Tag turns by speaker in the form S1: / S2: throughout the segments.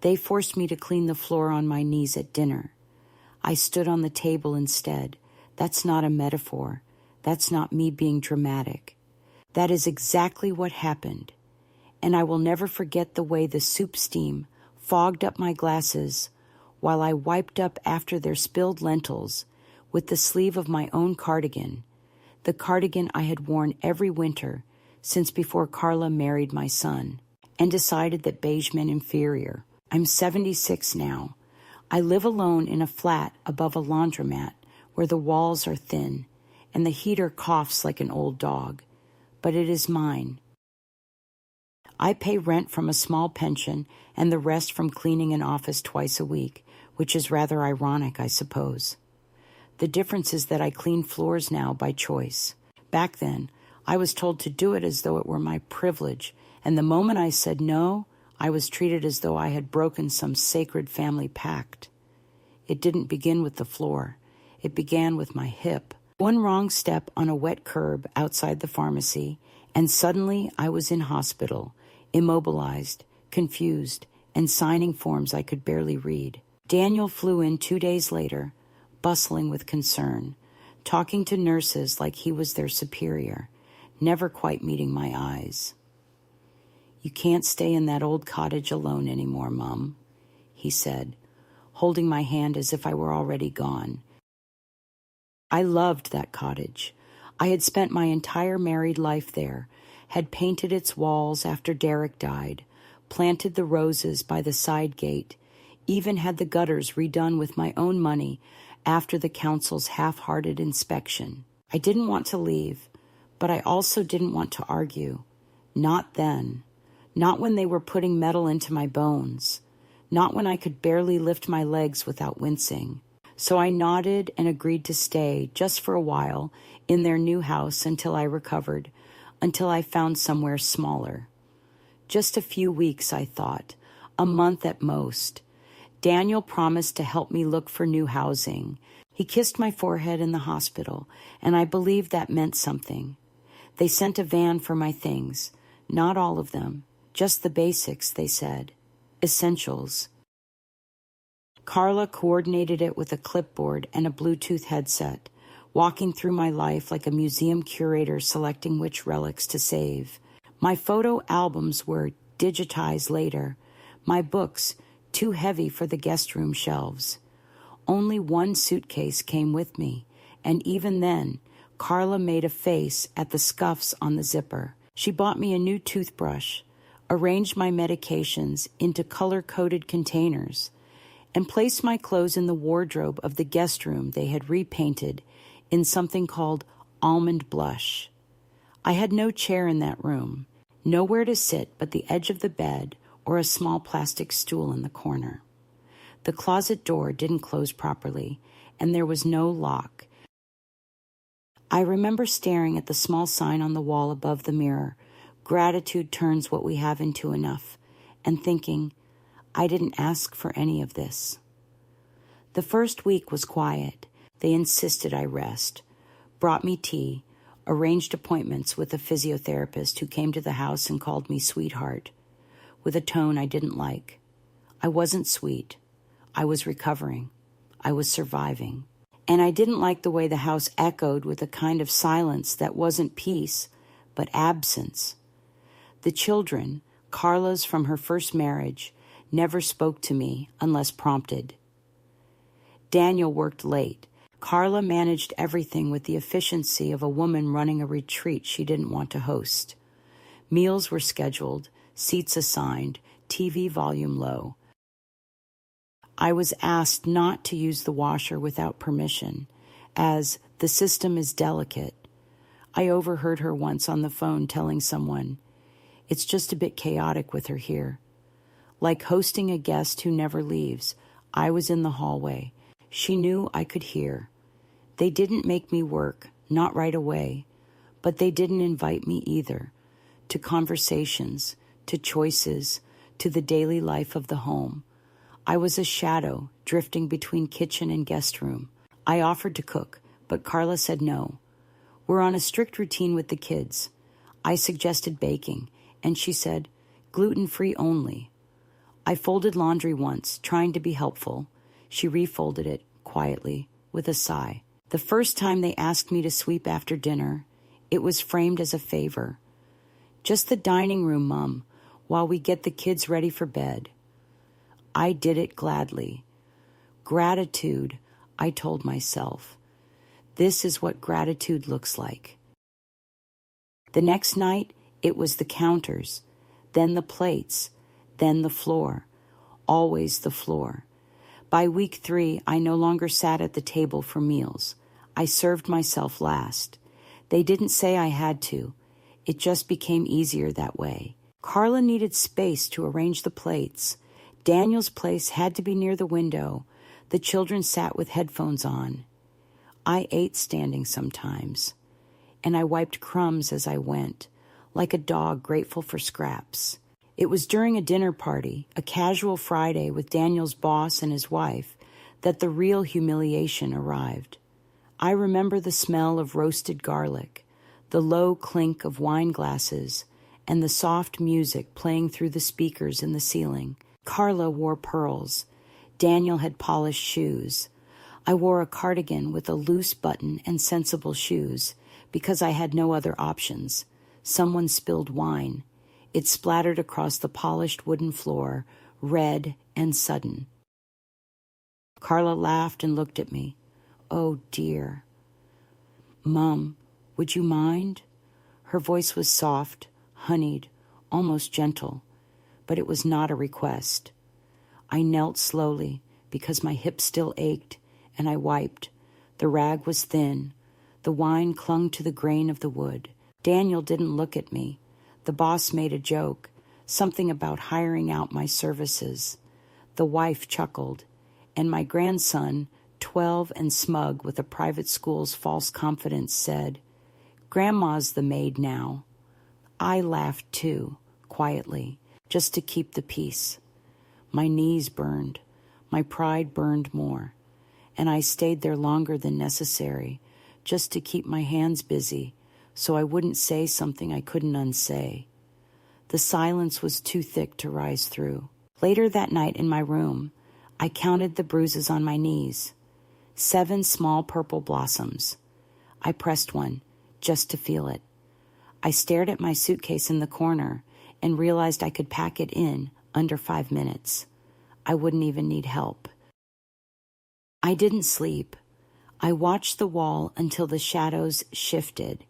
S1: They forced me to clean the floor on my knees at dinner. I stood on the table instead. That's not a metaphor. That's not me being dramatic. That is exactly what happened. And I will never forget the way the soup steam fogged up my glasses while I wiped up after their spilled lentils with the sleeve of my own cardigan, the cardigan I had worn every winter since before Carla married my son, and decided that beige meant inferior. I'm 76 now. I live alone in a flat above a laundromat where the walls are thin and the heater coughs like an old dog, but it is mine. I pay rent from a small pension and the rest from cleaning an office twice a week, which is rather ironic, I suppose. The difference is that I clean floors now by choice. Back then, I was told to do it as though it were my privilege, and the moment I said no, I was treated as though I had broken some sacred family pact. It didn't begin with the floor. It began with my hip. One wrong step on a wet curb outside the pharmacy, and suddenly I was in hospital, immobilized, confused, and signing forms I could barely read. Daniel flew in 2 days later, bustling with concern, talking to nurses like he was their superior, never quite meeting my eyes. "You can't stay in that old cottage alone anymore, Mum," he said, holding my hand as if I were already gone. I loved that cottage. I had spent my entire married life there, had painted its walls after Derek died, planted the roses by the side gate, even had the gutters redone with my own money after the council's half-hearted inspection. I didn't want to leave, but I also didn't want to argue. Not then. Not when they were putting metal into my bones. Not when I could barely lift my legs without wincing. So I nodded and agreed to stay just for a while in their new house until I recovered, until I found somewhere smaller. Just a few weeks, I thought, a month at most. Daniel promised to help me look for new housing. He kissed my forehead in the hospital, and I believed that meant something. They sent a van for my things, not all of them, just the basics, they said, essentials. Carla coordinated it with a clipboard and a Bluetooth headset, walking through my life like a museum curator selecting which relics to save. My photo albums were digitized later, my books too heavy for the guest room shelves. Only one suitcase came with me, and even then, Carla made a face at the scuffs on the zipper. She bought me a new toothbrush, arranged my medications into color-coded containers, and placed my clothes in the wardrobe of the guest room they had repainted in something called almond blush. I had no chair in that room, nowhere to sit but the edge of the bed or a small plastic stool in the corner. The closet door didn't close properly, and there was no lock. I remember staring at the small sign on the wall above the mirror, "Gratitude turns what we have into enough," and thinking, I didn't ask for any of this. The first week was quiet. They insisted I rest, brought me tea, arranged appointments with a physiotherapist who came to the house and called me sweetheart, with a tone I didn't like. I wasn't sweet. I was recovering. I was surviving. And I didn't like the way the house echoed with a kind of silence that wasn't peace, but absence. The children, Carla's from her first marriage, never spoke to me unless prompted. Daniel worked late. Carla managed everything with the efficiency of a woman running a retreat she didn't want to host. Meals were scheduled, seats assigned, TV volume low. I was asked not to use the washer without permission, as the system is delicate. I overheard her once on the phone telling someone, "It's just a bit chaotic with her here." Like hosting a guest who never leaves, I was in the hallway. She knew I could hear. They didn't make me work, not right away, but they didn't invite me either, to conversations, to choices, to the daily life of the home. I was a shadow drifting between kitchen and guest room. I offered to cook, but Carla said no. We're on a strict routine with the kids. I suggested baking, and she said, gluten-free only. I folded laundry once, trying to be helpful. She refolded it, quietly, with a sigh. The first time they asked me to sweep after dinner, it was framed as a favor. Just the dining room, Mum, while we get the kids ready for bed. I did it gladly. Gratitude, I told myself. This is what gratitude looks like. The next night, it was the counters, then the plates, then the floor, always the floor. By week 3, I no longer sat at the table for meals. I served myself last. They didn't say I had to. It just became easier that way. Carla needed space to arrange the plates. Daniel's place had to be near the window. The children sat with headphones on. I ate standing sometimes, and I wiped crumbs as I went, like a dog grateful for scraps. It was during a dinner party, a casual Friday with Daniel's boss and his wife, that the real humiliation arrived. I remember the smell of roasted garlic, the low clink of wine glasses, and the soft music playing through the speakers in the ceiling. Carla wore pearls. Daniel had polished shoes. I wore a cardigan with a loose button and sensible shoes because I had no other options. Someone spilled wine. It splattered across the polished wooden floor, red and sudden. Carla laughed and looked at me. Oh, dear. Mum, would you mind? Her voice was soft, honeyed, almost gentle, but it was not a request. I knelt slowly because my hip still ached, and I wiped. The rag was thin. The wine clung to the grain of the wood. Daniel didn't look at me. The boss made a joke, something about hiring out my services. The wife chuckled, and my grandson, 12 and smug with a private school's false confidence, said, "Grandma's the maid now." I laughed too, quietly, just to keep the peace. My knees burned. My pride burned more. And I stayed there longer than necessary, just to keep my hands busy, so I wouldn't say something I couldn't unsay. The silence was too thick to rise through. Later that night in my room, I counted the bruises on my knees. 7 small purple blossoms. I pressed one, just to feel it. I stared at my suitcase in the corner and realized I could pack it in under 5 minutes. I wouldn't even need help. I didn't sleep. I watched the wall until the shadows shifted,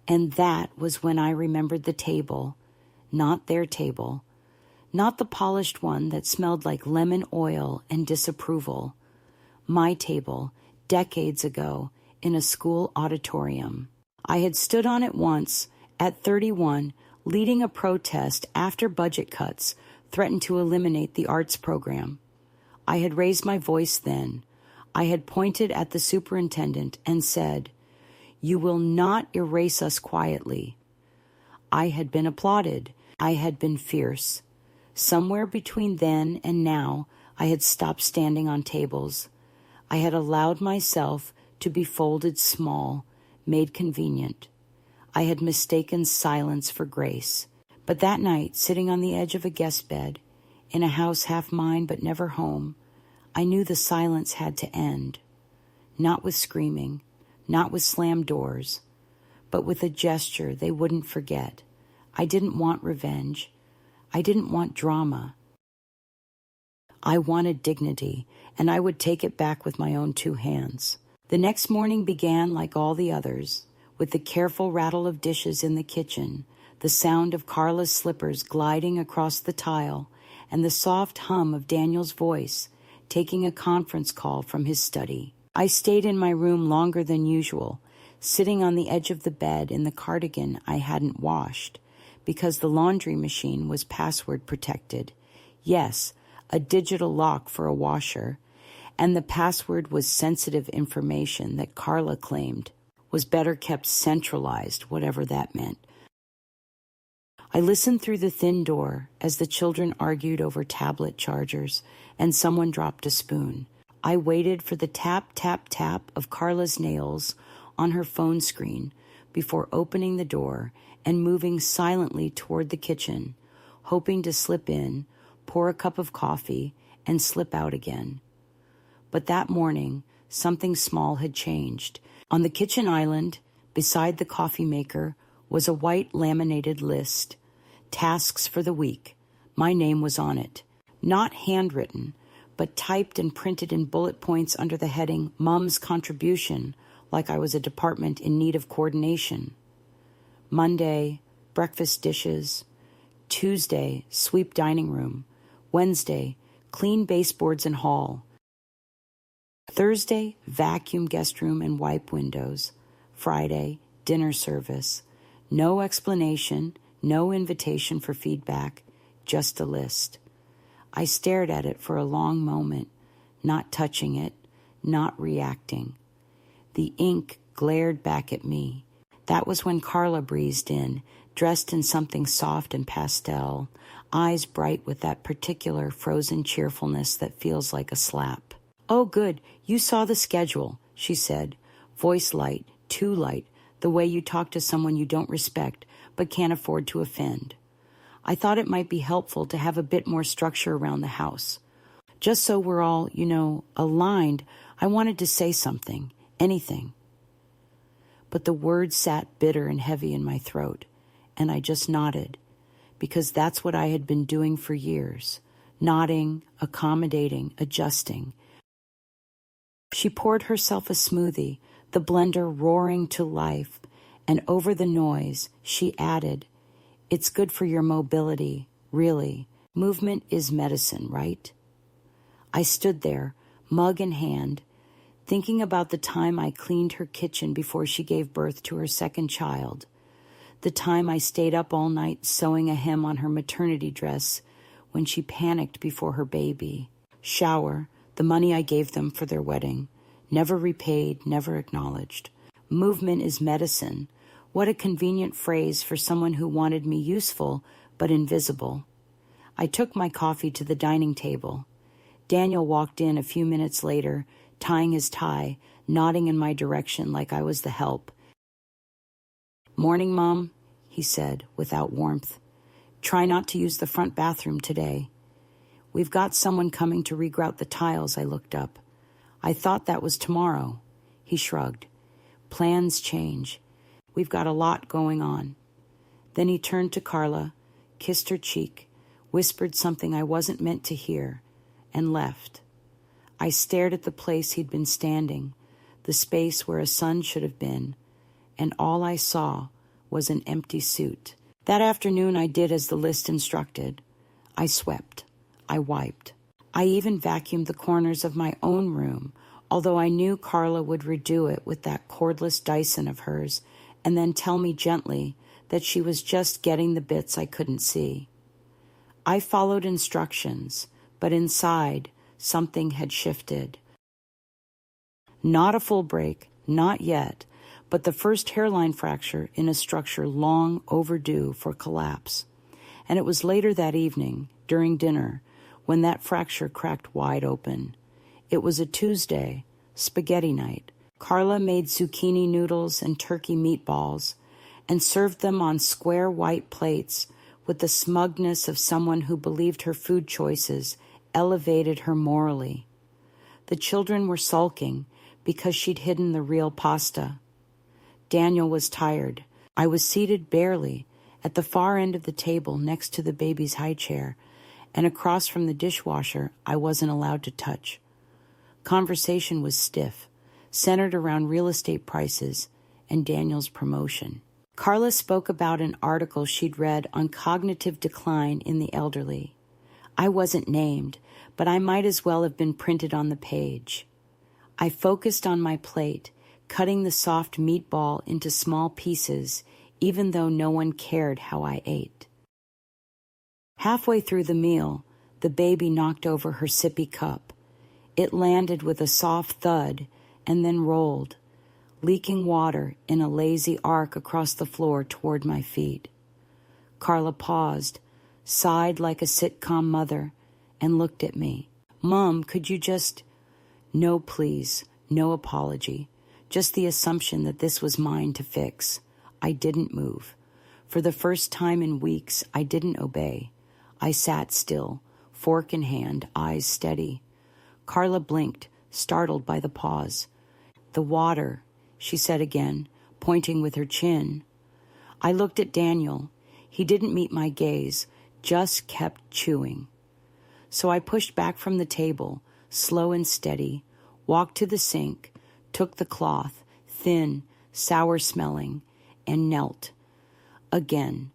S1: and that was when I remembered the table, not their table, not the polished one that smelled like lemon oil and disapproval. My table, decades ago, in a school auditorium. I had stood on it once, at 31, leading a protest after budget cuts threatened to eliminate the arts program. I had raised my voice then. I had pointed at the superintendent and said, "You will not erase us quietly." I had been applauded. I had been fierce. Somewhere between then and now, I had stopped standing on tables. I had allowed myself to be folded small, made convenient. I had mistaken silence for grace. But that night, sitting on the edge of a guest bed, in a house half mine but never home, I knew the silence had to end. Not with screaming, not with slammed doors, but with a gesture they wouldn't forget. I didn't want revenge. I didn't want drama. I wanted dignity, and I would take it back with my own 2 hands. The next morning began like all the others, with the careful rattle of dishes in the kitchen, the sound of Carla's slippers gliding across the tile, and the soft hum of Daniel's voice taking a conference call from his study. I stayed in my room longer than usual, sitting on the edge of the bed in the cardigan I hadn't washed, because the laundry machine was password protected. Yes, a digital lock for a washer, and the password was sensitive information that Carla claimed was better kept centralized, whatever that meant. I listened through the thin door as the children argued over tablet chargers and someone dropped a spoon. I waited for the tap, tap, tap of Carla's nails on her phone screen before opening the door and moving silently toward the kitchen, hoping to slip in, pour a cup of coffee, and slip out again. But that morning, something small had changed. On the kitchen island, beside the coffee maker, was a white laminated list. Tasks for the week. My name was on it. Not handwritten, but typed and printed in bullet points under the heading Mom's Contribution, like I was a department in need of coordination. Monday, breakfast dishes. Tuesday, sweep dining room. Wednesday, clean baseboards and hall. Thursday, vacuum guest room and wipe windows. Friday, dinner service. No explanation, no invitation for feedback, just a list. I stared at it for a long moment, not touching it, not reacting. The ink glared back at me. That was when Carla breezed in, dressed in something soft and pastel, eyes bright with that particular frozen cheerfulness that feels like a slap. "Oh, good, you saw the schedule," she said, voice light, too light, the way you talk to someone you don't respect but can't afford to offend. I thought it might be helpful to have a bit more structure around the house. Just so we're all, aligned, I wanted to say something, anything. But the words sat bitter and heavy in my throat, and I just nodded, because that's what I had been doing for years, nodding, accommodating, adjusting. She poured herself a smoothie, the blender roaring to life, and over the noise, she added, "It's good for your mobility, really. Movement is medicine, right?" I stood there, mug in hand, thinking about the time I cleaned her kitchen before she gave birth to her second child, the time I stayed up all night sewing a hem on her maternity dress when she panicked before her baby, shower, the money I gave them for their wedding, never repaid, never acknowledged. Movement is medicine. What a convenient phrase for someone who wanted me useful but invisible. I took my coffee to the dining table. Daniel walked in a few minutes later, tying his tie, nodding in my direction like I was the help. "Morning, Mom," he said, without warmth. "Try not to use the front bathroom today." "We've got someone coming to regrout the tiles," I looked up. "I thought that was tomorrow." He shrugged. "Plans change. We've got a lot going on." Then he turned to Carla, kissed her cheek, whispered something I wasn't meant to hear, and left. I stared at the place he'd been standing, the space where a son should have been, and all I saw was an empty suit. That afternoon I did as the list instructed. I swept. I wiped. I even vacuumed the corners of my own room, although I knew Carla would redo it with that cordless Dyson of hers, and then tell me gently that she was just getting the bits I couldn't see. I followed instructions, but inside, something had shifted. Not a full break, not yet, but the first hairline fracture in a structure long overdue for collapse. And it was later that evening, during dinner, when that fracture cracked wide open. It was a Tuesday, spaghetti night. Carla made zucchini noodles and turkey meatballs and served them on square white plates with the smugness of someone who believed her food choices elevated her morally. The children were sulking because she'd hidden the real pasta. Daniel was tired. I was seated barely at the far end of the table next to the baby's high chair, and across from the dishwasher I wasn't allowed to touch. Conversation was stiff, centered around real estate prices and Daniel's promotion. Carla spoke about an article she'd read on cognitive decline in the elderly. I wasn't named, but I might as well have been printed on the page. I focused on my plate, cutting the soft meatball into small pieces, even though no one cared how I ate. Halfway through the meal, the baby knocked over her sippy cup. It landed with a soft thud and then rolled, leaking water in a lazy arc across the floor toward my feet. Carla paused, sighed like a sitcom mother, and looked at me. "Mom, could you just—" "No, please, no apology. Just the assumption that this was mine to fix." I didn't move. For the first time in weeks, I didn't obey. I sat still, fork in hand, eyes steady. Carla blinked, startled by the pause. "The water," she said again, pointing with her chin. I looked at Daniel. He didn't meet my gaze, just kept chewing. So I pushed back from the table, slow and steady, walked to the sink, took the cloth, thin, sour-smelling, and knelt. Again.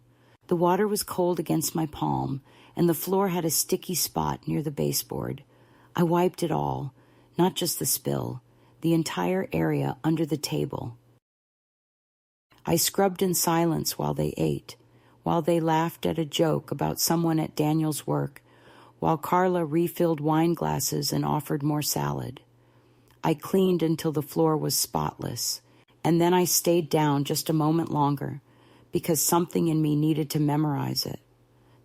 S1: The water was cold against my palm, and the floor had a sticky spot near the baseboard. I wiped it all, not just the spill, the entire area under the table. I scrubbed in silence while they ate, while they laughed at a joke about someone at Daniel's work, while Carla refilled wine glasses and offered more salad. I cleaned until the floor was spotless, and then I stayed down just a moment longer, because something in me needed to memorize it.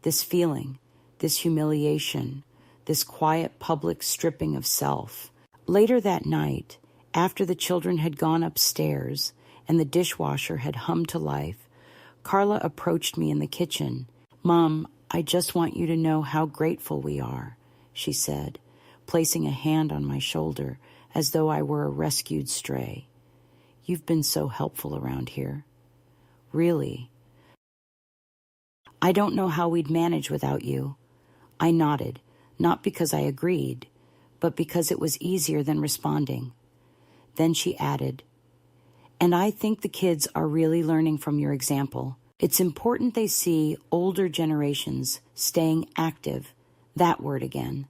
S1: This feeling, this humiliation, this quiet public stripping of self. Later that night, after the children had gone upstairs and the dishwasher had hummed to life, Carla approached me in the kitchen. "Mom, I just want you to know how grateful we are," she said, placing a hand on my shoulder as though I were a rescued stray. "You've been so helpful around here." "Really?" "I don't know how we'd manage without you." I nodded, not because I agreed, but because it was easier than responding. Then she added, "And I think the kids are really learning from your example. It's important they see older generations staying active." That word again.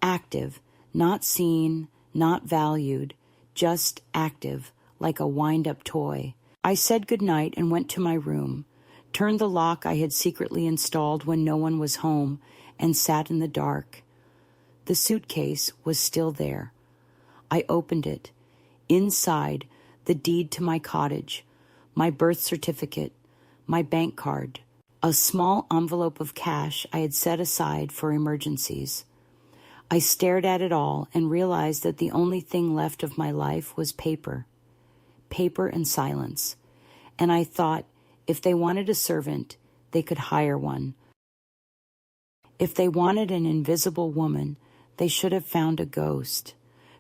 S1: Active, not seen, not valued, just active, like a wind-up toy. I said goodnight and went to my room, turned the lock I had secretly installed when no one was home, and sat in the dark. The suitcase was still there. I opened it. Inside, the deed to my cottage, my birth certificate, my bank card, a small envelope of cash I had set aside for emergencies. I stared at it all and realized that the only thing left of my life was paper and silence. And I thought, if they wanted a servant, they could hire one. If they wanted an invisible woman, they should have found a ghost,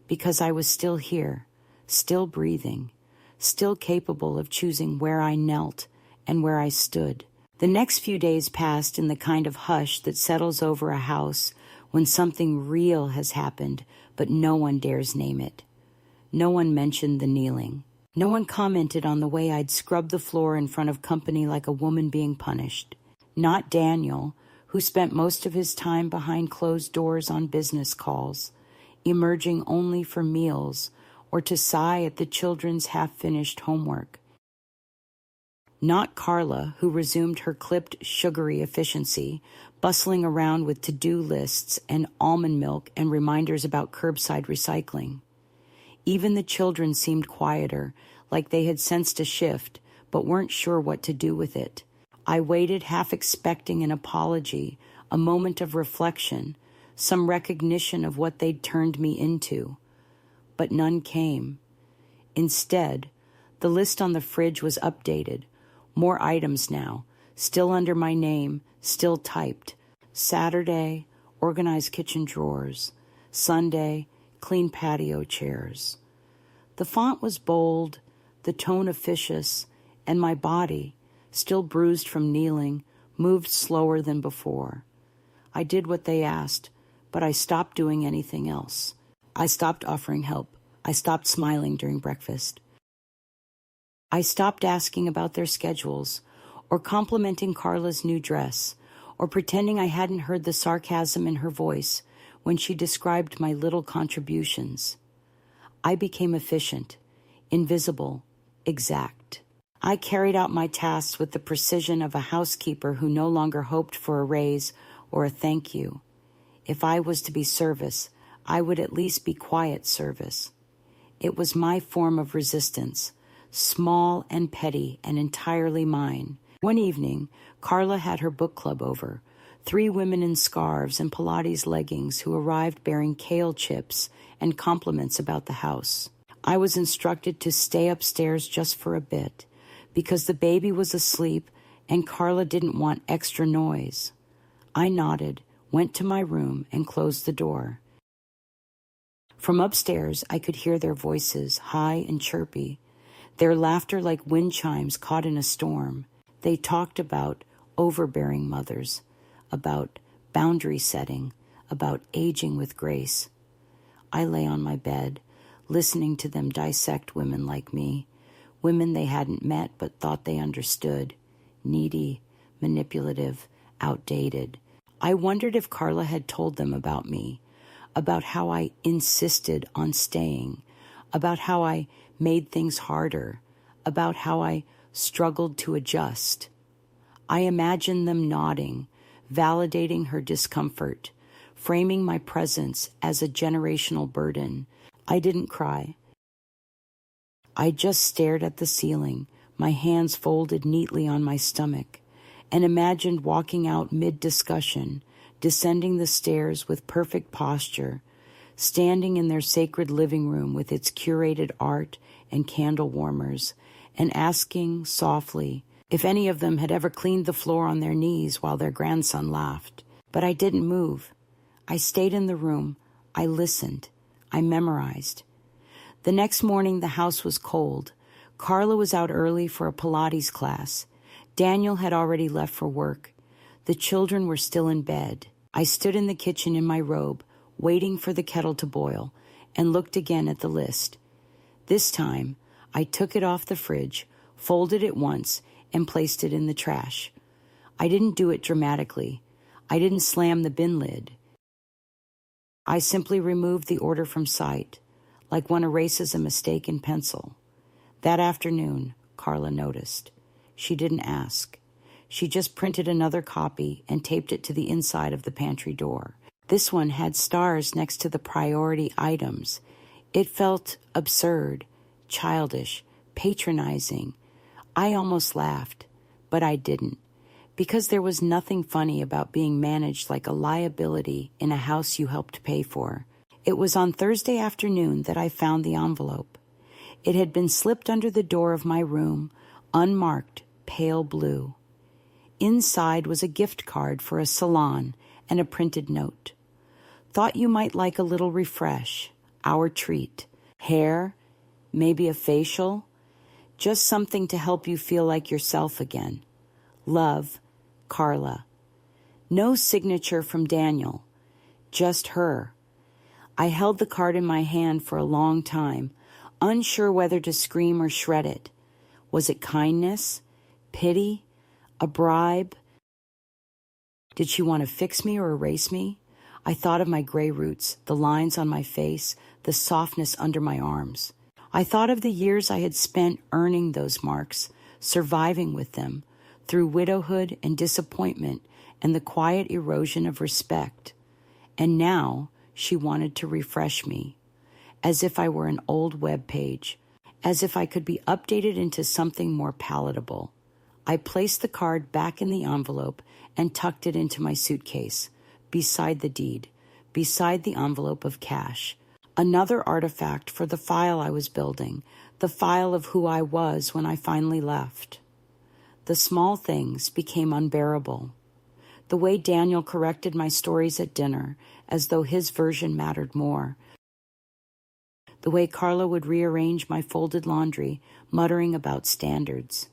S1: because I was still here, still breathing, still capable of choosing where I knelt and where I stood. The next few days passed in the kind of hush that settles over a house when something real has happened, but no one dares name it. No one mentioned the kneeling. No one commented on the way I'd scrubbed the floor in front of company like a woman being punished. Not Daniel, who spent most of his time behind closed doors on business calls, emerging only for meals or to sigh at the children's half-finished homework. Not Carla, who resumed her clipped, sugary efficiency, bustling around with to-do lists and almond milk and reminders about curbside recycling. Even the children seemed quieter, like they had sensed a shift, but weren't sure what to do with it. I waited, half expecting an apology, a moment of reflection, some recognition of what they'd turned me into. But none came. Instead, the list on the fridge was updated. More items now, still under my name, still typed. Saturday, organized kitchen drawers. Sunday, clean patio chairs. The font was bold, the tone officious, and my body, still bruised from kneeling, moved slower than before. I did what they asked, but I stopped doing anything else. I stopped offering help. I stopped smiling during breakfast. I stopped asking about their schedules, or complimenting Carla's new dress, or pretending I hadn't heard the sarcasm in her voice when she described my little contributions. I became efficient, invisible, exact. I carried out my tasks with the precision of a housekeeper who no longer hoped for a raise or a thank you. If I was to be service, I would at least be quiet service. It was my form of resistance, small and petty and entirely mine. One evening, Carla had her book club over, 3 women in scarves and Pilates leggings who arrived bearing kale chips and compliments about the house. I was instructed to stay upstairs just for a bit, because the baby was asleep and Carla didn't want extra noise. I nodded, went to my room, and closed the door. From upstairs, I could hear their voices, high and chirpy, their laughter like wind chimes caught in a storm. They talked about overbearing mothers, about boundary setting, about aging with grace. I lay on my bed, listening to them dissect women like me, women they hadn't met but thought they understood, needy, manipulative, outdated. I wondered if Carla had told them about me, about how I insisted on staying, about how I made things harder, about how I struggled to adjust. I imagined them nodding, validating her discomfort, framing my presence as a generational burden. I didn't cry. I just stared at the ceiling, my hands folded neatly on my stomach, and imagined walking out mid-discussion, descending the stairs with perfect posture, standing in their sacred living room with its curated art and candle warmers, and asking softly if any of them had ever cleaned the floor on their knees while their grandson laughed. But I didn't move. I stayed in the room. I listened. I memorized. The next morning, the house was cold. Carla was out early for a Pilates class. Daniel had already left for work. The children were still in bed. I stood in the kitchen in my robe, waiting for the kettle to boil, and looked again at the list. This time, I took it off the fridge, folded it once, and placed it in the trash. I didn't do it dramatically. I didn't slam the bin lid. I simply removed the order from sight, like one erases a mistake in pencil. That afternoon, Carla noticed. She didn't ask. She just printed another copy and taped it to the inside of the pantry door. This one had stars next to the priority items. It felt absurd, childish, patronizing. I almost laughed, but I didn't, because there was nothing funny about being managed like a liability in a house you helped pay for. It was on Thursday afternoon that I found the envelope. It had been slipped under the door of my room, unmarked, pale blue. Inside was a gift card for a salon and a printed note. Thought you might like a little refresh, our treat. Hair, maybe a facial, just something to help you feel like yourself again. Love, Carla. No signature from Daniel, just her. I held the card in my hand for a long time, unsure whether to scream or shred it. Was it kindness? Pity? A bribe? Did she want to fix me or erase me? I thought of my gray roots, the lines on my face, the softness under my arms. I thought of the years I had spent earning those marks, surviving with them, through widowhood and disappointment and the quiet erosion of respect. And now she wanted to refresh me, as if I were an old web page, as if I could be updated into something more palatable. I placed the card back in the envelope and tucked it into my suitcase, beside the deed, beside the envelope of cash. Another artifact for the file I was building, the file of who I was when I finally left. The small things became unbearable. The way Daniel corrected my stories at dinner, as though his version mattered more. The way Carla would rearrange my folded laundry, muttering about standards.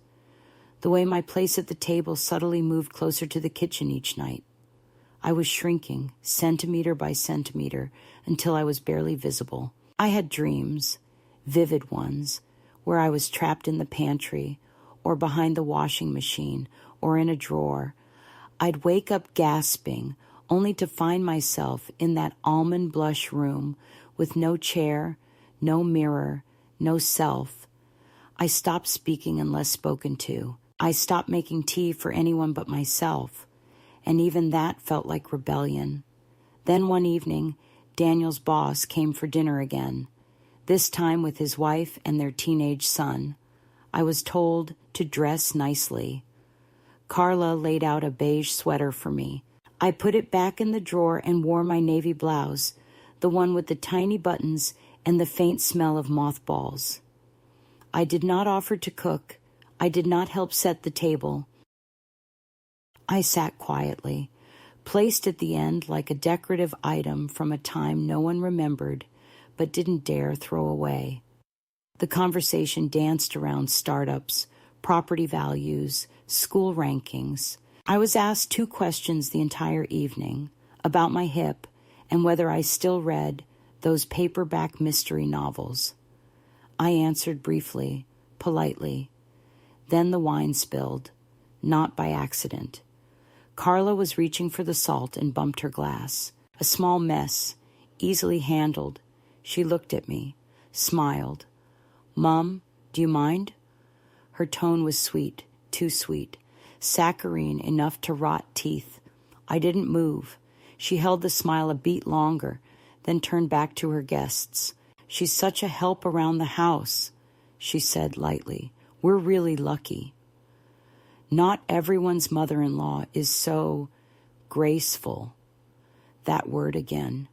S1: The way my place at the table subtly moved closer to the kitchen each night. I was shrinking, centimeter by centimeter, until I was barely visible. I had dreams, vivid ones, where I was trapped in the pantry, or behind the washing machine, or in a drawer. I'd wake up gasping, only to find myself in that almond blush room with no chair, no mirror, no self. I stopped speaking unless spoken to. I stopped making tea for anyone but myself, and even that felt like rebellion. Then one evening, Daniel's boss came for dinner again, this time with his wife and their teenage son. I was told to dress nicely. Carla laid out a beige sweater for me. I put it back in the drawer and wore my navy blouse, the one with the tiny buttons and the faint smell of mothballs. I did not offer to cook. I did not help set the table. I sat quietly, placed at the end like a decorative item from a time no one remembered but didn't dare throw away. The conversation danced around startups, property values, school rankings. I was asked 2 questions the entire evening, about my hip and whether I still read those paperback mystery novels. I answered briefly, politely. Then the wine spilled, not by accident. Carla was reaching for the salt and bumped her glass. A small mess, easily handled. She looked at me, smiled. "Mom, do you mind?" Her tone was sweet, too sweet, saccharine enough to rot teeth. I didn't move. She held the smile a beat longer, then turned back to her guests. "She's such a help around the house," she said lightly. "We're really lucky." Not everyone's mother-in-law is so graceful. That word again.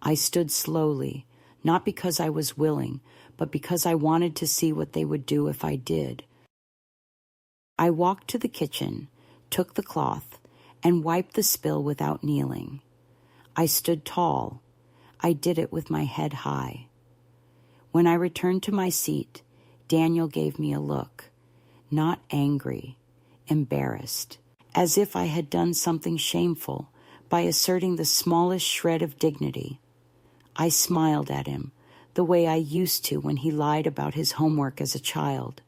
S1: I stood slowly, not because I was willing, but because I wanted to see what they would do if I did. I walked to the kitchen, took the cloth, and wiped the spill without kneeling. I stood tall. I did it with my head high. When I returned to my seat, Daniel gave me a look, not angry, embarrassed, as if I had done something shameful by asserting the smallest shred of dignity. I smiled at him, the way I used to when he lied about his homework as a child,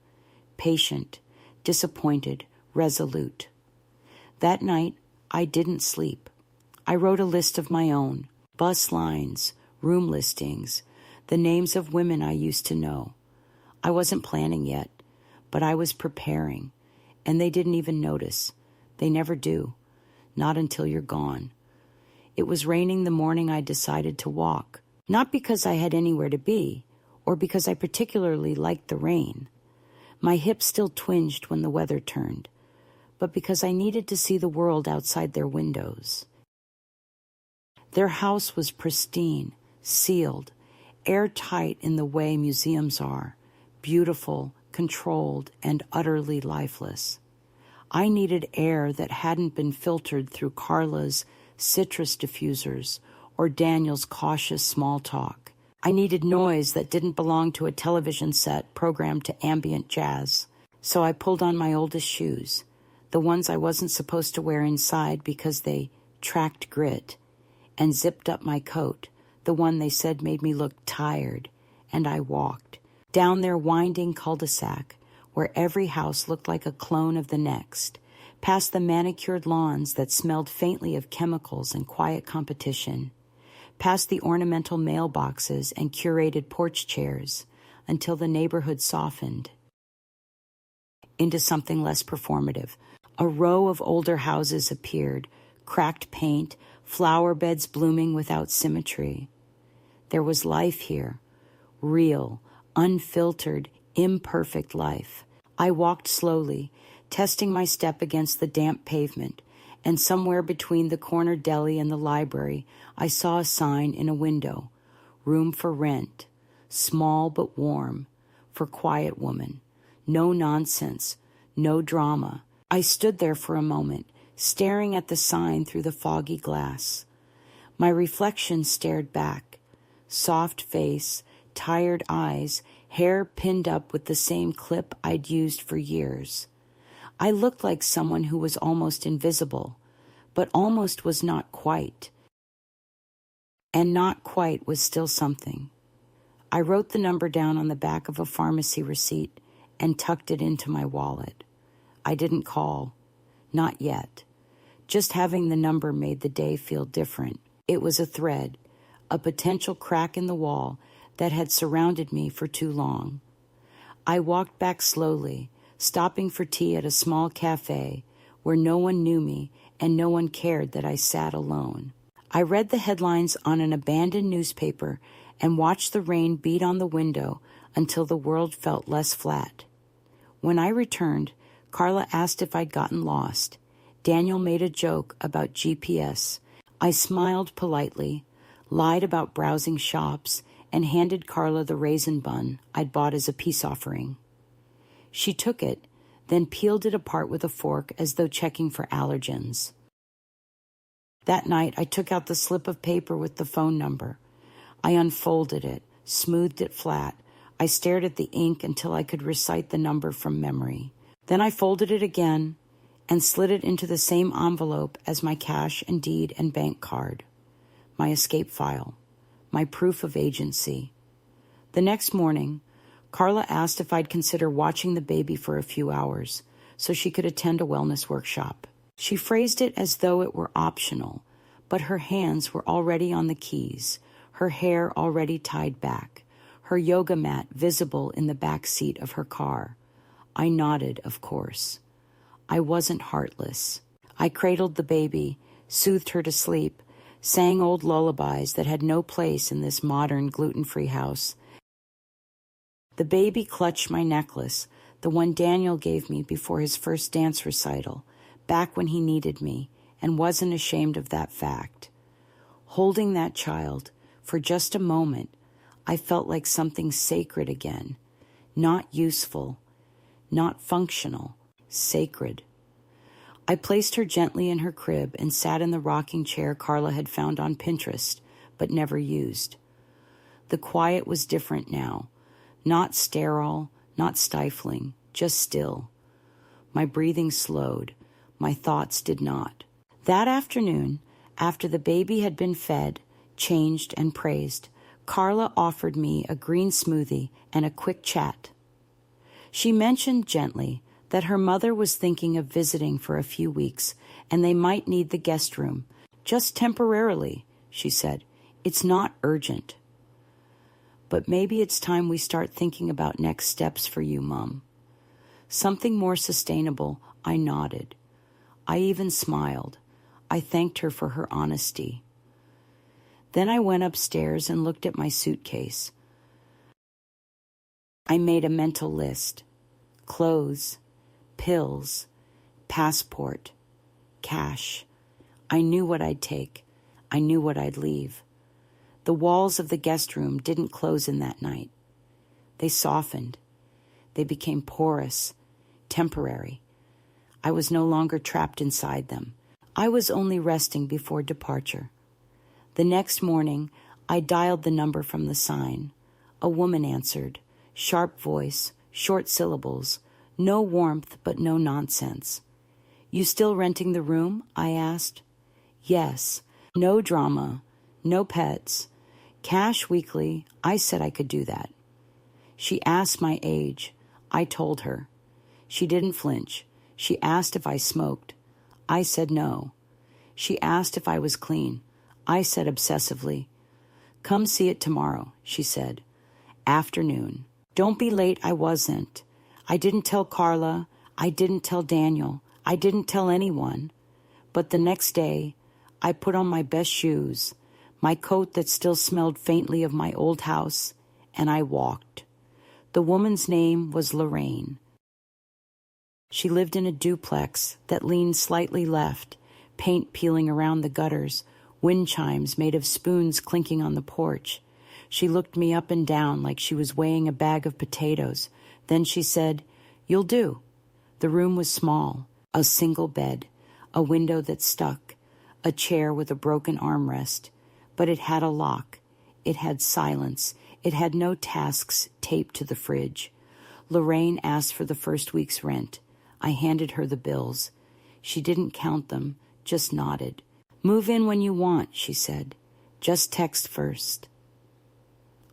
S1: patient, disappointed, resolute. That night, I didn't sleep. I wrote a list of my own, bus lines, room listings, the names of women I used to know. I wasn't planning yet, but I was preparing, and they didn't even notice. They never do, not until you're gone. It was raining the morning I decided to walk, not because I had anywhere to be, or because I particularly liked the rain. My hips still twinged when the weather turned, but because I needed to see the world outside their windows. Their house was pristine, sealed, airtight in the way museums are, beautiful, controlled, and utterly lifeless. I needed air that hadn't been filtered through Carla's citrus diffusers or Daniel's cautious small talk. I needed noise that didn't belong to a television set programmed to ambient jazz. So I pulled on my oldest shoes, the ones I wasn't supposed to wear inside because they tracked grit, and zipped up my coat, the one they said made me look tired, and I walked down their winding cul-de-sac, where every house looked like a clone of the next, past the manicured lawns that smelled faintly of chemicals and quiet competition, past the ornamental mailboxes and curated porch chairs, until the neighborhood softened into something less performative. A row of older houses appeared, cracked paint, flower beds blooming without symmetry. There was life here, real, unfiltered, imperfect life. I walked slowly, testing my step against the damp pavement, and somewhere between the corner deli and the library, I saw a sign in a window, "Room for rent, small but warm, for quiet woman, no nonsense, no drama." I stood there for a moment, staring at the sign through the foggy glass. My reflection stared back, soft face, tired eyes, hair pinned up with the same clip I'd used for years. I looked like someone who was almost invisible, but almost was not quite. And not quite was still something. I wrote the number down on the back of a pharmacy receipt and tucked it into my wallet. I didn't call. Not yet. Just having the number made the day feel different. It was a thread, a potential crack in the wall that had surrounded me for too long. I walked back slowly, stopping for tea at a small cafe where no one knew me and no one cared that I sat alone. I read the headlines on an abandoned newspaper and watched the rain beat on the window until the world felt less flat. When I returned, Carla asked if I'd gotten lost. Daniel made a joke about GPS. I smiled politely, lied about browsing shops, and handed Carla the raisin bun I'd bought as a peace offering. She took it, then peeled it apart with a fork as though checking for allergens. That night, I took out the slip of paper with the phone number. I unfolded it, smoothed it flat. I stared at the ink until I could recite the number from memory. Then I folded it again and slid it into the same envelope as my cash and deed and bank card, my escape file, my proof of agency. The next morning, Carla asked if I'd consider watching the baby for a few hours so she could attend a wellness workshop. She phrased it as though it were optional, but her hands were already on the keys, her hair already tied back, her yoga mat visible in the back seat of her car. I nodded, of course. I wasn't heartless. I cradled the baby, soothed her to sleep, sang old lullabies that had no place in this modern gluten-free house. The baby clutched my necklace, the one Daniel gave me before his first dance recital, back when he needed me, and wasn't ashamed of that fact. Holding that child, for just a moment, I felt like something sacred again, not useful, not functional, sacred. I placed her gently in her crib and sat in the rocking chair Carla had found on Pinterest, but never used. The quiet was different now, not sterile, not stifling, just still. My breathing slowed. My thoughts did not. That afternoon, after the baby had been fed, changed, and praised, Carla offered me a green smoothie and a quick chat. She mentioned gently that her mother was thinking of visiting for a few weeks and they might need the guest room. Just temporarily, she said. It's not urgent. But maybe it's time we start thinking about next steps for you, Mom. Something more sustainable, I nodded. I even smiled. I thanked her for her honesty. Then I went upstairs and looked at my suitcase. I made a mental list. Clothes, pills, passport, cash. I knew what I'd take. I knew what I'd leave. The walls of the guest room didn't close in that night. They softened. They became porous, temporary. I was no longer trapped inside them. I was only resting before departure. The next morning, I dialed the number from the sign. A woman answered, sharp voice, short syllables, no warmth but no nonsense. You still renting the room? I asked. Yes. No drama, no pets. Cash weekly. I said I could do that. She asked my age. I told her. She didn't flinch. She asked if I smoked. I said no. She asked if I was clean. I said obsessively. Come see it tomorrow, she said. Afternoon. Don't be late, I wasn't. I didn't tell Carla. I didn't tell Daniel. I didn't tell anyone. But the next day, I put on my best shoes, my coat that still smelled faintly of my old house, and I walked. The woman's name was Lorraine. She lived in a duplex that leaned slightly left, paint peeling around the gutters, wind chimes made of spoons clinking on the porch. She looked me up and down like she was weighing a bag of potatoes. Then she said, "You'll do." The room was small, a single bed, a window that stuck, a chair with a broken armrest, but it had a lock. It had silence. It had no tasks taped to the fridge. Lorraine asked for the first week's rent. I handed her the bills. She didn't count them, just nodded. Move in when you want, she said. Just text first.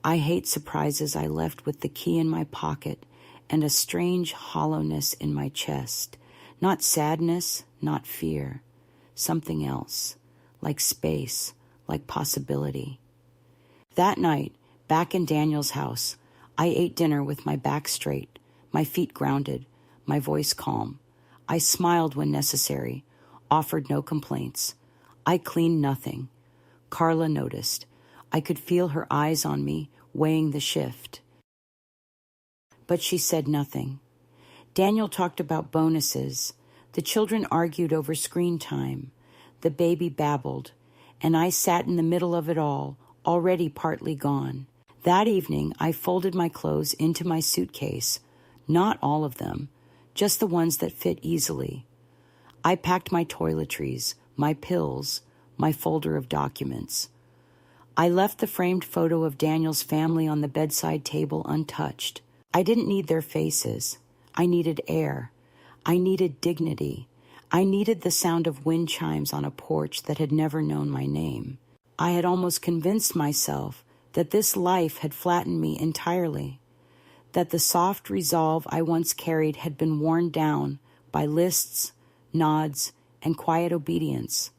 S1: I hate surprises. I left with the key in my pocket and a strange hollowness in my chest. Not sadness, not fear. Something else, like space, like possibility. That night, back in Daniel's house, I ate dinner with my back straight, my feet grounded, my voice calm. I smiled when necessary, offered no complaints. I cleaned nothing. Carla noticed. I could feel her eyes on me, weighing the shift. But she said nothing. Daniel talked about bonuses. The children argued over screen time. The baby babbled, and I sat in the middle of it all, already partly gone. That evening, I folded my clothes into my suitcase. Not all of them, just the ones that fit easily. I packed my toiletries, my pills, my folder of documents. I left the framed photo of Daniel's family on the bedside table untouched. I didn't need their faces. I needed air. I needed dignity. I needed the sound of wind chimes on a porch that had never known my name. I had almost convinced myself that this life had flattened me entirely, that the soft resolve I once carried had been worn down by lists, nods, and quiet obedience.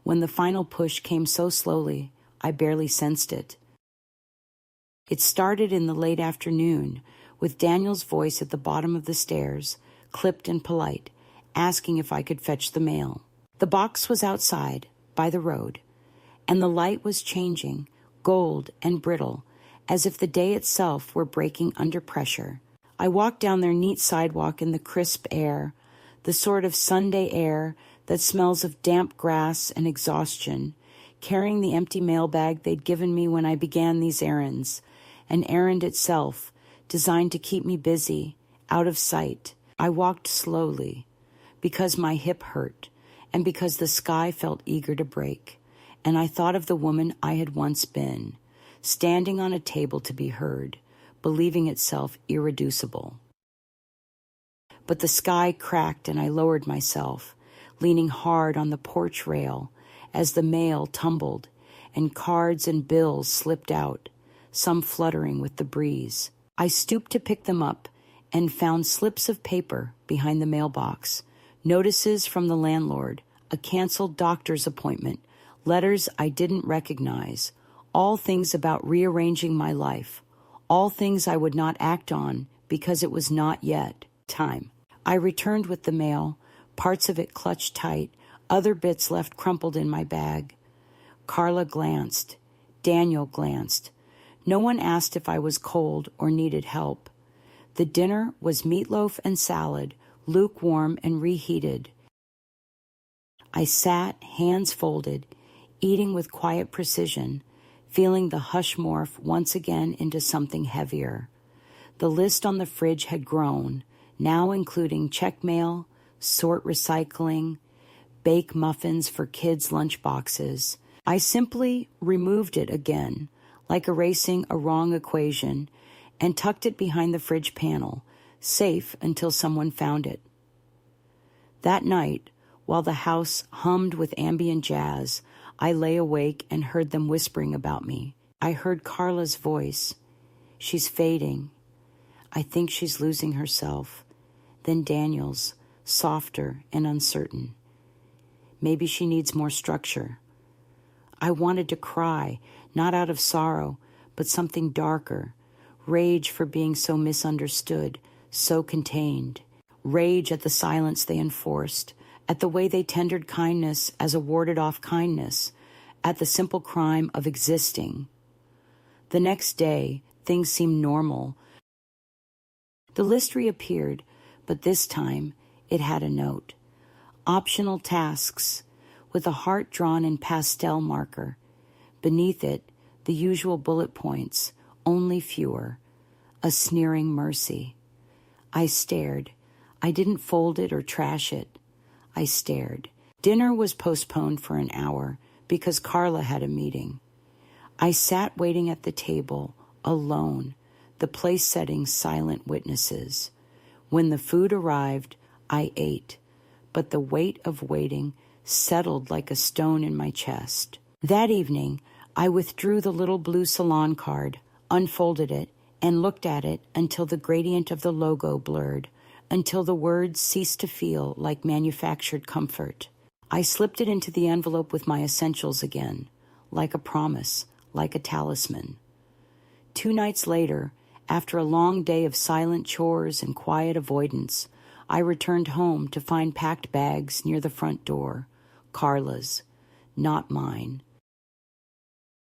S1: When the final push came so slowly, I barely sensed it. It started in the late afternoon, with Daniel's voice at the bottom of the stairs, clipped and polite, asking if I could fetch the mail. The box was outside, by the road, and the light was changing, gold and brittle, as if the day itself were breaking under pressure. I walked down their neat sidewalk in the crisp air, the sort of Sunday air that smells of damp grass and exhaustion, carrying the empty mailbag they'd given me when I began these errands, an errand itself, designed to keep me busy, out of sight. I walked slowly, because my hip hurt, and because the sky felt eager to break, and I thought of the woman I had once been, standing on a table to be heard, believing itself irreducible. But the sky cracked and I lowered myself, leaning hard on the porch rail as the mail tumbled and cards and bills slipped out, some fluttering with the breeze. I stooped to pick them up and found slips of paper behind the mailbox, notices from the landlord, a canceled doctor's appointment, letters I didn't recognize, all things about rearranging my life, all things I would not act on because it was not yet time. I returned with the mail, parts of it clutched tight, other bits left crumpled in my bag. Carla glanced. Daniel glanced. No one asked if I was cold or needed help. The dinner was meatloaf and salad, lukewarm and reheated. I sat, hands folded, eating with quiet precision, feeling the hush morph once again into something heavier. The list on the fridge had grown, now including check mail, sort recycling, bake muffins for kids' lunch boxes. I simply removed it again, like erasing a wrong equation, and tucked it behind the fridge panel, safe until someone found it. That night, while the house hummed with ambient jazz, I lay awake and heard them whispering about me. I heard Carla's voice. She's fading. I think she's losing herself. Then Daniel's, softer and uncertain. Maybe she needs more structure. I wanted to cry, not out of sorrow, but something darker. Rage for being so misunderstood, so contained. Rage at the silence they enforced, at the way they tendered kindness as a warded-off kindness, at the simple crime of existing. The next day, things seemed normal. The list reappeared, but this time it had a note. Optional tasks, with a heart drawn in pastel marker. Beneath it, the usual bullet points, only fewer. A sneering mercy. I stared. I didn't fold it or trash it. I stared. Dinner was postponed for an hour because Carla had a meeting. I sat waiting at the table, alone, the place setting silent witnesses. When the food arrived, I ate, but the weight of waiting settled like a stone in my chest. That evening, I withdrew the little blue salon card, unfolded it, and looked at it until the gradient of the logo blurred, until the words ceased to feel like manufactured comfort. I slipped it into the envelope with my essentials again, like a promise, like a talisman. 2 nights later, after a long day of silent chores and quiet avoidance, I returned home to find packed bags near the front door. Carla's, not mine.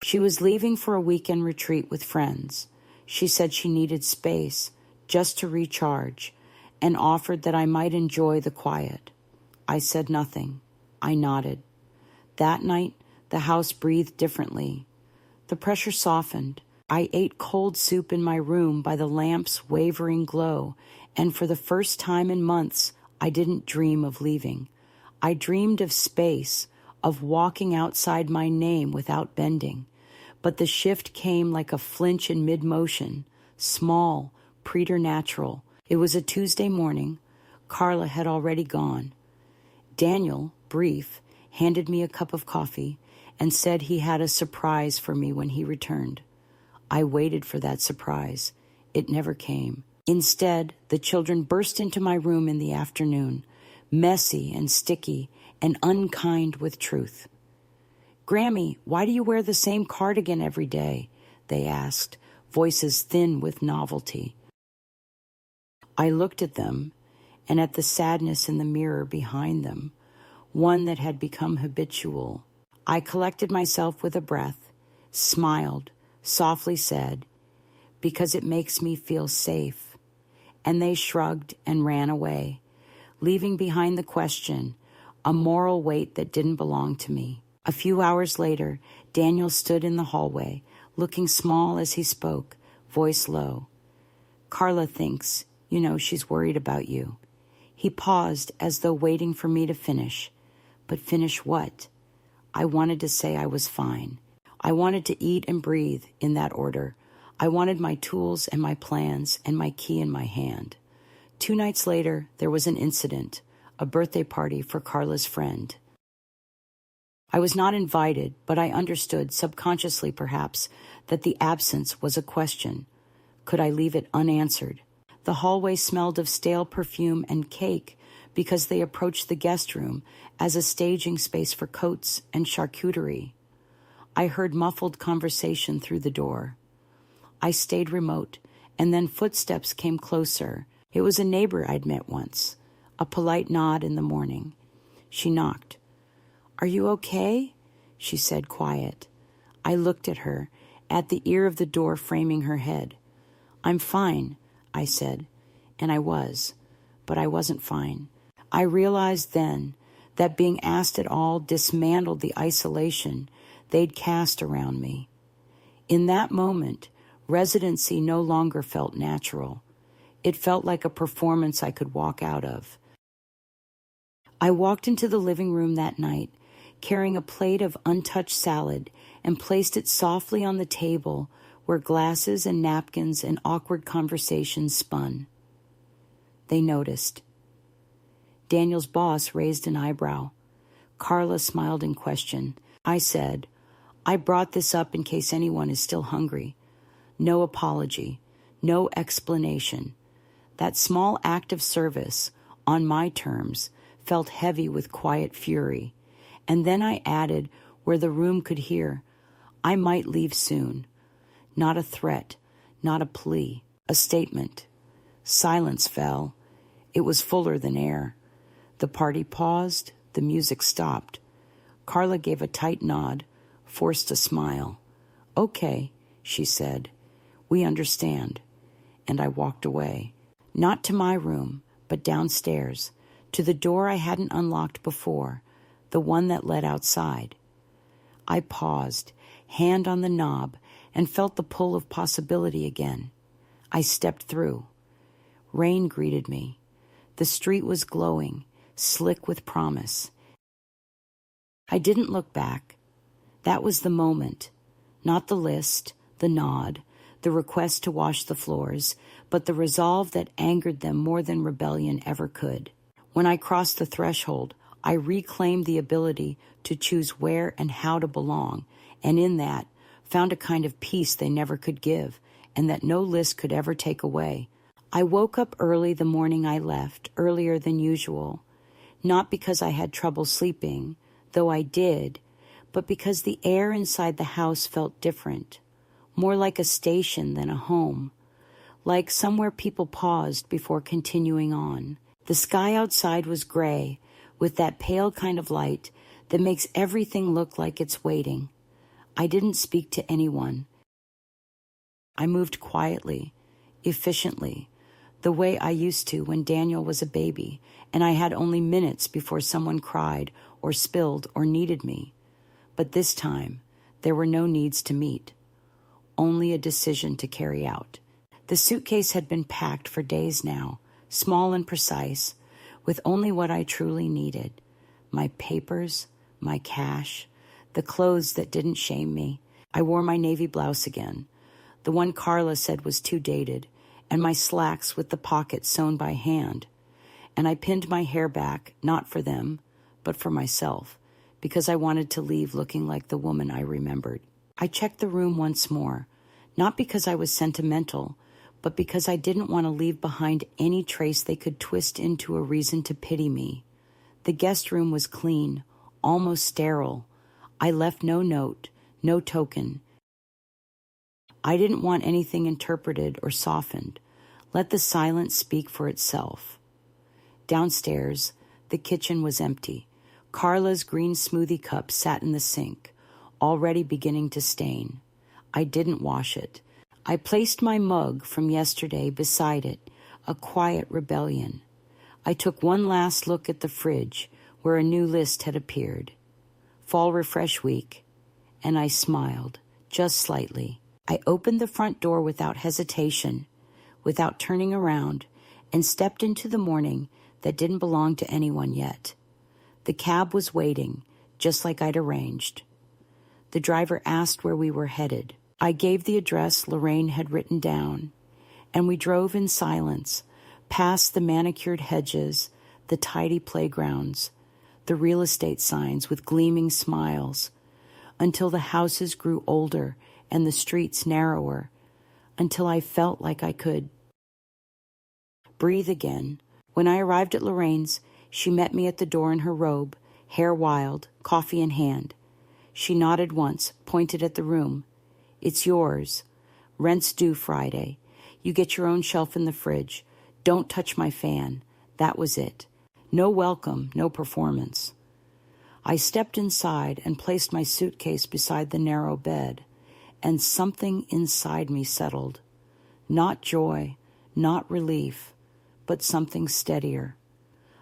S1: She was leaving for a weekend retreat with friends. She said she needed space, just to recharge, and offered that I might enjoy the quiet. I said nothing. I nodded. That night, the house breathed differently. The pressure softened. I ate cold soup in my room by the lamp's wavering glow, and for the first time in months, I didn't dream of leaving. I dreamed of space, of walking outside my name without bending, but the shift came like a flinch in mid-motion, small, preternatural. It was a Tuesday morning. Carla had already gone. Daniel, brief, handed me a cup of coffee and said he had a surprise for me when he returned. I waited for that surprise. It never came. Instead, the children burst into my room in the afternoon, messy and sticky and unkind with truth. "Grammy, why do you wear the same cardigan every day?" they asked, voices thin with novelty. I looked at them and at the sadness in the mirror behind them, one that had become habitual. I collected myself with a breath, smiled, softly said, "Because it makes me feel safe." And they shrugged and ran away, leaving behind the question, a moral weight that didn't belong to me. A few hours later, Daniel stood in the hallway, looking small as he spoke, voice low. "Carla thinks, she's worried about you." He paused as though waiting for me to finish. But finish what? I wanted to say I was fine. I wanted to eat and breathe in that order. I wanted my tools and my plans and my key in my hand. 2 nights later, there was an incident, a birthday party for Carla's friend. I was not invited, but I understood, subconsciously perhaps, that the absence was a question. Could I leave it unanswered? The hallway smelled of stale perfume and cake because they approached the guest room as a staging space for coats and charcuterie. I heard muffled conversation through the door. I stayed remote, and then footsteps came closer. It was a neighbor I'd met once, a polite nod in the morning. She knocked. "Are you okay?" she said, quiet. I looked at her, at the ear of the door framing her head. "I'm fine," I said, and I was, but I wasn't fine. I realized then that being asked at all dismantled the isolation they'd cast around me. In that moment, residency no longer felt natural. It felt like a performance I could walk out of. I walked into the living room that night, carrying a plate of untouched salad, and placed it softly on the table where glasses and napkins and awkward conversations spun. They noticed. Daniel's boss raised an eyebrow. Carla smiled in question. I said, "I brought this up in case anyone is still hungry." No apology, no explanation. That small act of service, on my terms, felt heavy with quiet fury. And then I added, where the room could hear, "I might leave soon." Not a threat, not a plea, a statement. Silence fell. It was fuller than air. The party paused, the music stopped. Carla gave a tight nod, forced a smile. "Okay," she said. "We understand." And I walked away. Not to my room, but downstairs, to the door I hadn't unlocked before, the one that led outside. I paused, hand on the knob, and felt the pull of possibility again. I stepped through. Rain greeted me. The street was glowing, slick with promise. I didn't look back. That was the moment. Not the list, the nod, the request to wash the floors, but the resolve that angered them more than rebellion ever could. When I crossed the threshold, I reclaimed the ability to choose where and how to belong, and in that, found a kind of peace they never could give, and that no list could ever take away. I woke up early the morning I left, earlier than usual, not because I had trouble sleeping, though I did, but because the air inside the house felt different, more like a station than a home, like somewhere people paused before continuing on. The sky outside was gray, with that pale kind of light that makes everything look like it's waiting. I didn't speak to anyone. I moved quietly, efficiently, the way I used to when Daniel was a baby, and I had only minutes before someone cried or spilled or needed me. But this time, there were no needs to meet, only a decision to carry out. The suitcase had been packed for days now, small and precise, with only what I truly needed: my papers, my cash, the clothes that didn't shame me. I wore my navy blouse again, the one Carla said was too dated, and my slacks with the pockets sewn by hand. And I pinned my hair back, not for them, but for myself, because I wanted to leave looking like the woman I remembered. I checked the room once more, not because I was sentimental, but because I didn't want to leave behind any trace they could twist into a reason to pity me. The guest room was clean, almost sterile. I left no note, no token. I didn't want anything interpreted or softened. Let the silence speak for itself. Downstairs, the kitchen was empty. Carla's green smoothie cup sat in the sink, already beginning to stain. I didn't wash it. I placed my mug from yesterday beside it, a quiet rebellion. I took one last look at the fridge, where a new list had appeared. Fall Refresh Week, and I smiled, just slightly. I opened the front door without hesitation, without turning around, and stepped into the morning that didn't belong to anyone yet. The cab was waiting, just like I'd arranged. The driver asked where we were headed. I gave the address Lorraine had written down, and we drove in silence, past the manicured hedges, the tidy playgrounds, the real estate signs with gleaming smiles, until the houses grew older and the streets narrower, until I felt like I could breathe again. When I arrived at Lorraine's, she met me at the door in her robe, hair wild, coffee in hand. She nodded once, pointed at the room. "It's yours. Rent's due Friday. You get your own shelf in the fridge. Don't touch my fan." That was it. No welcome, no performance. I stepped inside and placed my suitcase beside the narrow bed, and something inside me settled. Not joy, not relief, but something steadier.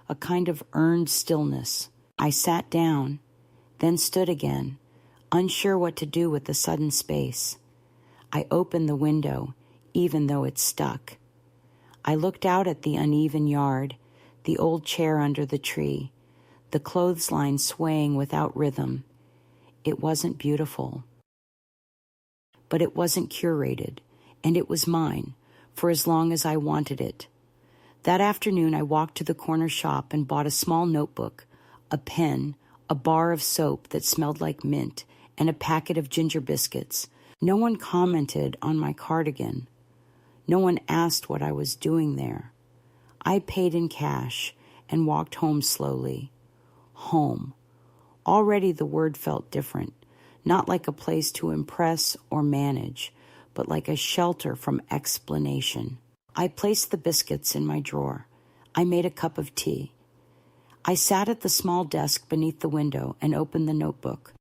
S1: A kind of earned stillness. I sat down, then stood again, unsure what to do with the sudden space. I opened the window, even though it stuck. I looked out at the uneven yard, the old chair under the tree, the clothesline swaying without rhythm. It wasn't beautiful, but it wasn't curated, and it was mine, for as long as I wanted it. That afternoon, I walked to the corner shop and bought a small notebook, a pen, a bar of soap that smelled like mint, and a packet of ginger biscuits. No one commented on my cardigan. No one asked what I was doing there. I paid in cash and walked home slowly. Home. Already the word felt different, not like a place to impress or manage, but like a shelter from explanation. I placed the biscuits in my drawer. I made a cup of tea. I sat at the small desk beneath the window and opened the notebook.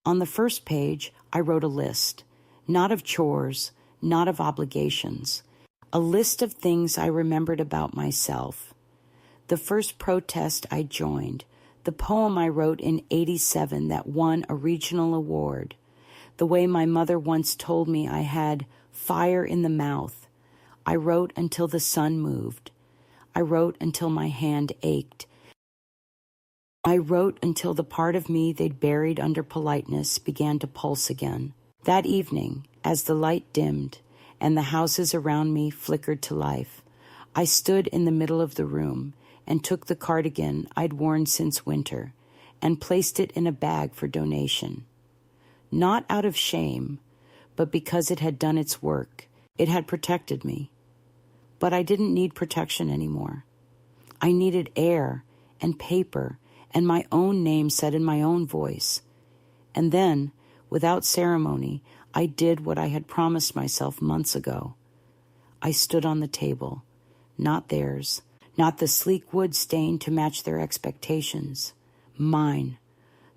S1: On the first page, I wrote a list, not of chores, not of obligations, a list of things I remembered about myself. The first protest I joined, the poem I wrote in '87 that won a regional award, the way my mother once told me I had fire in the mouth. I wrote until the sun moved. I wrote until my hand ached. I wrote until the part of me they'd buried under politeness began to pulse again. That evening, as the light dimmed and the houses around me flickered to life, I stood in the middle of the room and took the cardigan I'd worn since winter and placed it in a bag for donation. Not out of shame, but because it had done its work. It had protected me. But I didn't need protection anymore. I needed air and paper and my own name said in my own voice. And then, without ceremony, I did what I had promised myself months ago. I stood on the table, not theirs, not the sleek wood stained to match their expectations. Mine,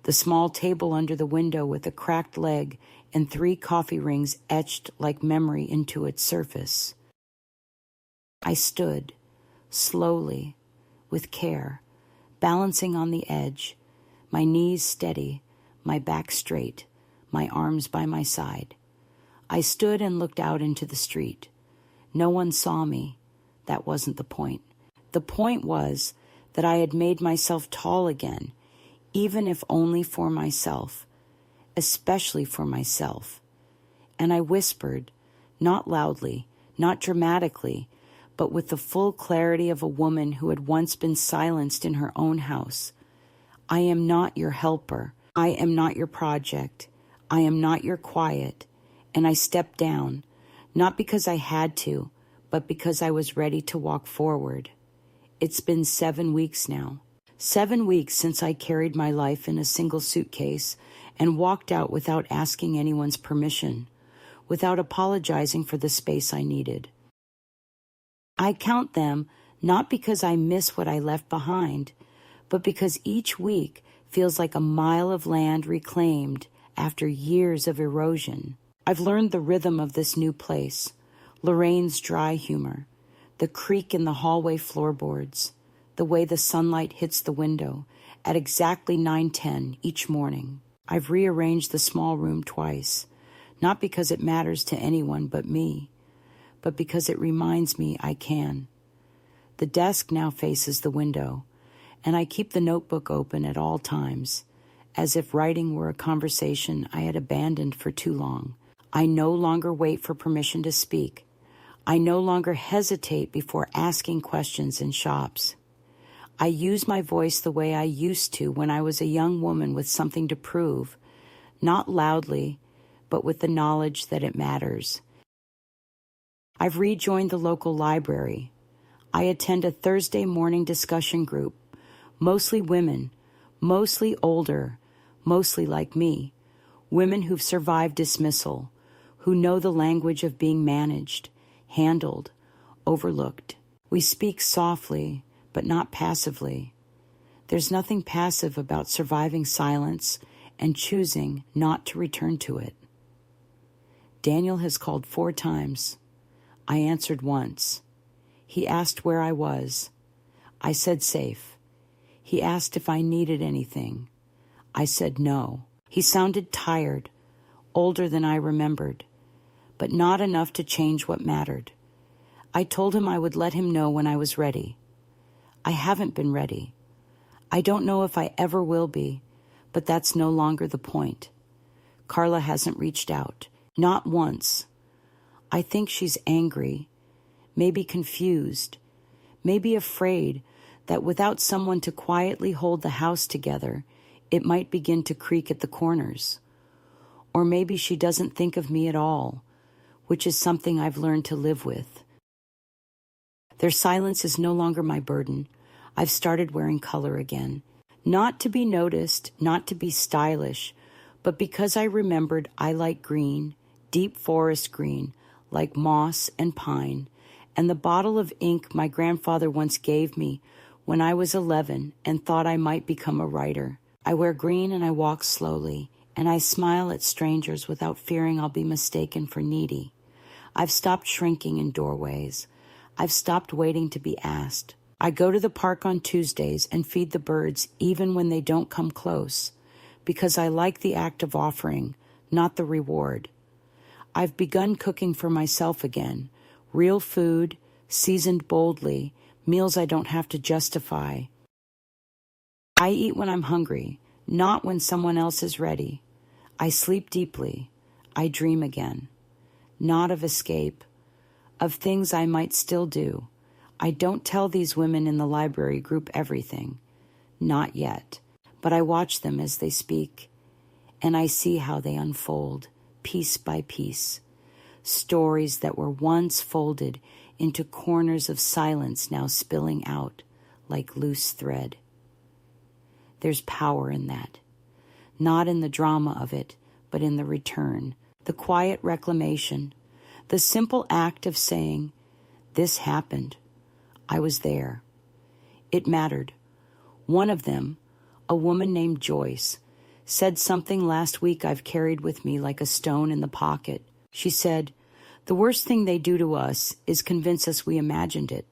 S1: the small table under the window with a cracked leg and 3 coffee rings etched like memory into its surface. I stood, slowly, with care, balancing on the edge, my knees steady, my back straight, my arms by my side. I stood and looked out into the street. No one saw me. That wasn't the point. The point was that I had made myself tall again, even if only for myself, especially for myself. And I whispered, not loudly, not dramatically, but with the full clarity of a woman who had once been silenced in her own house. I am not your helper. I am not your project. I am not your quiet. And I stepped down, not because I had to, but because I was ready to walk forward. It's been 7 weeks now. 7 weeks since I carried my life in a single suitcase and walked out without asking anyone's permission, without apologizing for the space I needed. I count them not because I miss what I left behind, but because each week feels like a mile of land reclaimed after years of erosion. I've learned the rhythm of this new place, Lorraine's dry humor, the creak in the hallway floorboards, the way the sunlight hits the window at exactly 9:10 each morning. I've rearranged the small room twice, not because it matters to anyone but me, but because it reminds me I can. The desk now faces the window, and I keep the notebook open at all times, as if writing were a conversation I had abandoned for too long. I no longer wait for permission to speak. I no longer hesitate before asking questions in shops. I use my voice the way I used to when I was a young woman with something to prove, not loudly, but with the knowledge that it matters. I've rejoined the local library. I attend a Thursday morning discussion group, mostly women, mostly older, mostly like me, women who've survived dismissal, who know the language of being managed, handled, overlooked. We speak softly, but not passively. There's nothing passive about surviving silence and choosing not to return to it. Daniel has called 4 times. I answered once. He asked where I was. I said safe. He asked if I needed anything. I said no. He sounded tired, older than I remembered, but not enough to change what mattered. I told him I would let him know when I was ready. I haven't been ready. I don't know if I ever will be, but that's no longer the point. Carla hasn't reached out. Not once. I think she's angry, maybe confused, maybe afraid that without someone to quietly hold the house together, it might begin to creak at the corners. Or maybe she doesn't think of me at all, which is something I've learned to live with. Their silence is no longer my burden. I've started wearing color again. Not to be noticed, not to be stylish, but because I remembered I like green, deep forest green, like moss and pine, and the bottle of ink my grandfather once gave me when I was 11 and thought I might become a writer. I wear green and I walk slowly, and I smile at strangers without fearing I'll be mistaken for needy. I've stopped shrinking in doorways. I've stopped waiting to be asked. I go to the park on Tuesdays and feed the birds even when they don't come close, because I like the act of offering, not the reward. I've begun cooking for myself again, real food, seasoned boldly, meals I don't have to justify. I eat when I'm hungry, not when someone else is ready. I sleep deeply. I dream again. Not of escape, of things I might still do. I don't tell these women in the library group everything. Not yet. But I watch them as they speak, and I see how they unfold, piece by piece. Stories that were once folded into corners of silence now spilling out like loose thread. There's power in that. Not in the drama of it, but in the return, the quiet reclamation, the simple act of saying, "This happened. I was there." It mattered. One of them, a woman named Joyce, said something last week I've carried with me like a stone in the pocket. She said, "The worst thing they do to us is convince us we imagined it,"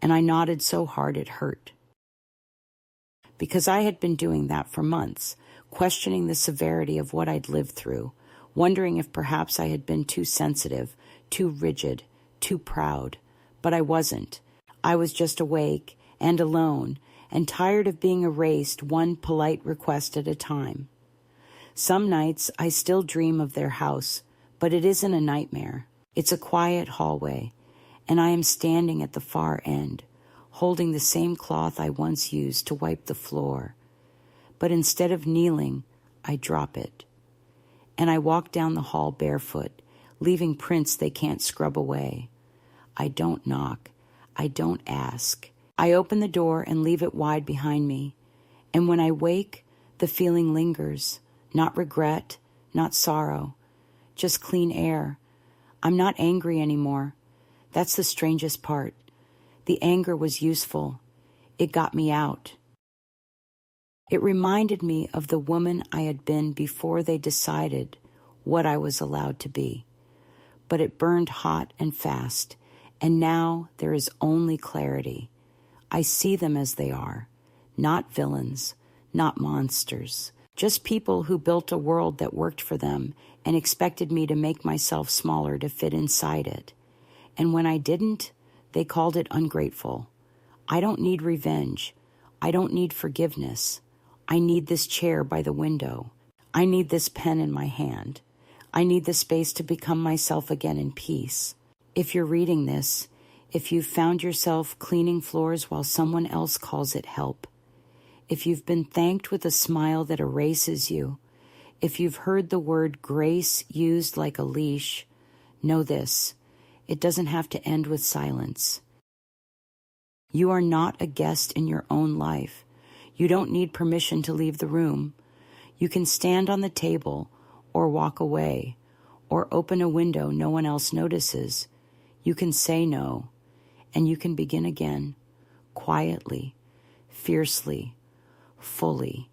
S1: and I nodded so hard it hurt. Because I had been doing that for months, questioning the severity of what I'd lived through, wondering if perhaps I had been too sensitive, too rigid, too proud. But I wasn't. I was just awake and alone and tired of being erased one polite request at a time. Some nights I still dream of their house, but it isn't a nightmare. It's a quiet hallway, and I am standing at the far end, holding the same cloth I once used to wipe the floor. But instead of kneeling, I drop it. And I walk down the hall barefoot, leaving prints they can't scrub away. I don't knock. I don't ask. I open the door and leave it wide behind me. And when I wake, the feeling lingers. Not regret, not sorrow, just clean air. I'm not angry anymore. That's the strangest part. The anger was useful. It got me out. It reminded me of the woman I had been before they decided what I was allowed to be. But it burned hot and fast, and now there is only clarity. I see them as they are, not villains, not monsters, just people who built a world that worked for them and expected me to make myself smaller to fit inside it. And when I didn't, they called it ungrateful. I don't need revenge. I don't need forgiveness. I need this chair by the window. I need this pen in my hand. I need the space to become myself again in peace. If you're reading this, if you've found yourself cleaning floors while someone else calls it help, if you've been thanked with a smile that erases you, if you've heard the word grace used like a leash, know this: it doesn't have to end with silence. You are not a guest in your own life. You don't need permission to leave the room. You can stand on the table or walk away or open a window no one else notices. You can say no, and you can begin again, quietly, fiercely, fully.